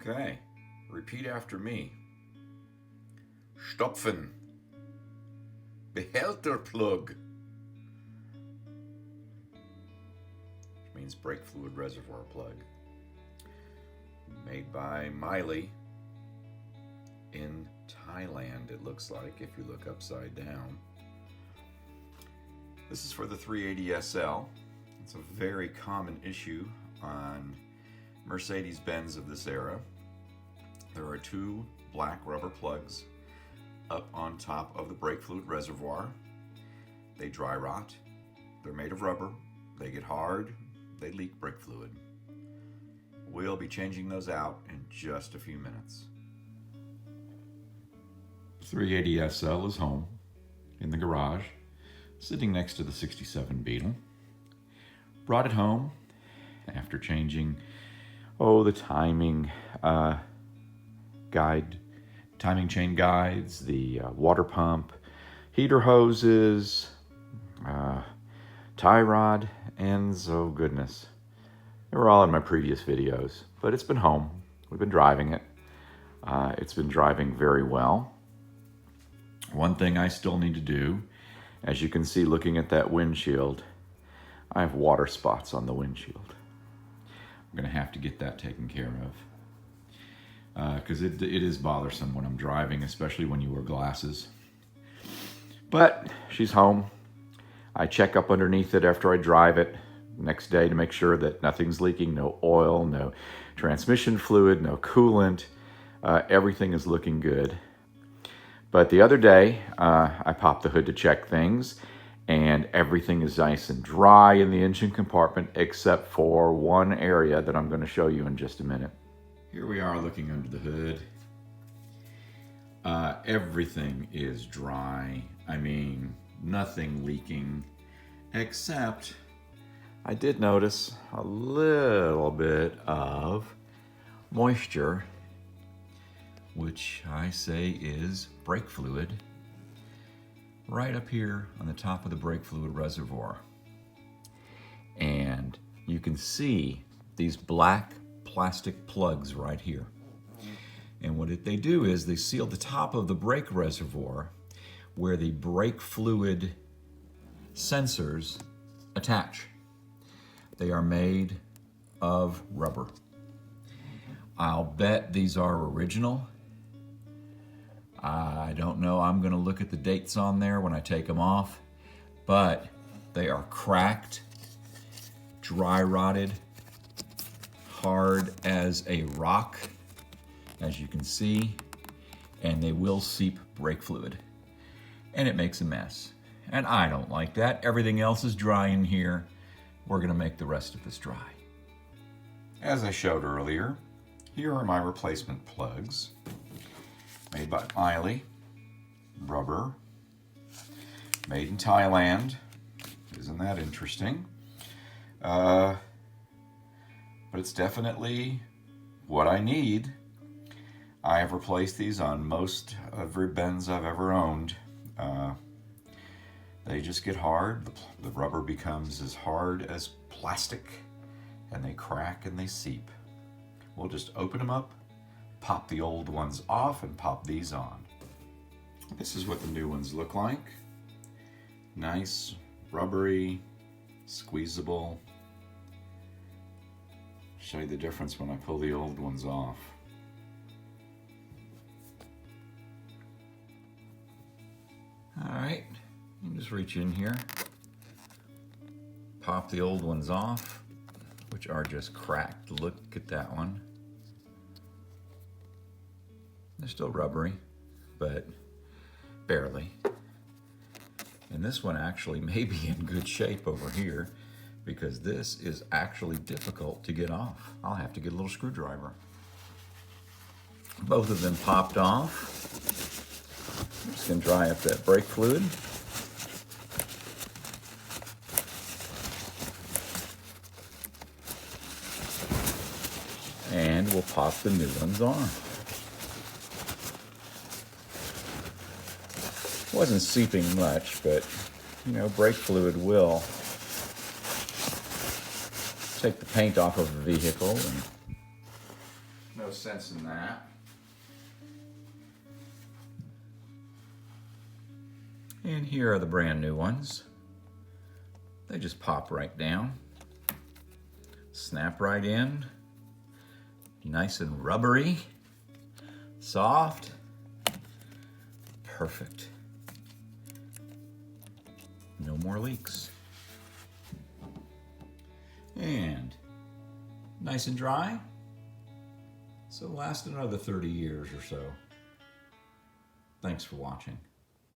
Okay, repeat after me. Stopfen. Behälterplug. Which means brake fluid reservoir plug. Made by Miley in Thailand, it looks like, if you look upside down. This is for the 380SL. It's a very common issue on Mercedes-Benz of this era. There are two black rubber plugs up on top of the brake fluid reservoir. They dry rot. They're made of rubber. They get hard. They leak brake fluid. We'll be changing those out in just a few minutes. 380SL is home in the garage, sitting next to the 67 Beetle. Brought it home after changing the timing chain guides, the water pump, heater hoses, tie rod, ends. Oh goodness, they were all in my previous videos, but it's been home. We've been driving it. It's been driving very well. One thing I still need to do, as you can see looking at that windshield, I have water spots on the windshield. I'm gonna have to get that taken care of because it is bothersome when I'm driving, especially when you wear glasses. But she's home. I check up underneath it after I drive it next day to make sure that nothing's leaking, no oil, no transmission fluid, no coolant. Everything is looking good. But the other day, I popped the hood to check things, and everything is nice and dry in the engine compartment except for one area that I'm going to show you in just a minute. Here we are looking under the hood. Everything is dry. I mean, nothing leaking, except I did notice a little bit of moisture, which I say is brake fluid, right up here on the top of the brake fluid reservoir. And you can see these black plastic plugs right here. And what they do is they seal the top of the brake reservoir where the brake fluid sensors attach. They are made of rubber. I'll bet these are original. I don't know, I'm gonna look at the dates on there when I take them off, but they are cracked, dry rotted, hard as a rock, as you can see, and they will seep brake fluid. And it makes a mess. And I don't like that. Everything else is dry in here. We're gonna make the rest of this dry. As I showed earlier, here are my replacement plugs. Made by Miley, rubber, made in Thailand. Isn't that interesting? But it's definitely what I need. I have replaced these on most every Benz I've ever owned. They just get hard. The rubber becomes as hard as plastic, and they crack and they seep. We'll just open them up, pop the old ones off, and pop these on. This is what the new ones look like. Nice, rubbery, squeezable. Show you the difference when I pull the old ones off. All right, you just reach in here, pop the old ones off, which are just cracked. Look at that one. They're still rubbery, but barely. And this one actually may be in good shape over here because this is actually difficult to get off. I'll have to get a little screwdriver. Both of them popped off. I'm just gonna dry up that brake fluid. And we'll pop the new ones on. Wasn't seeping much, but you know, brake fluid will take the paint off of a vehicle and No sense in that. And here are the brand new ones. They just pop right down, snap right in, nice and rubbery, soft, perfect. No more leaks. And nice and dry, so it'll last another 30 years or so. Thanks for watching.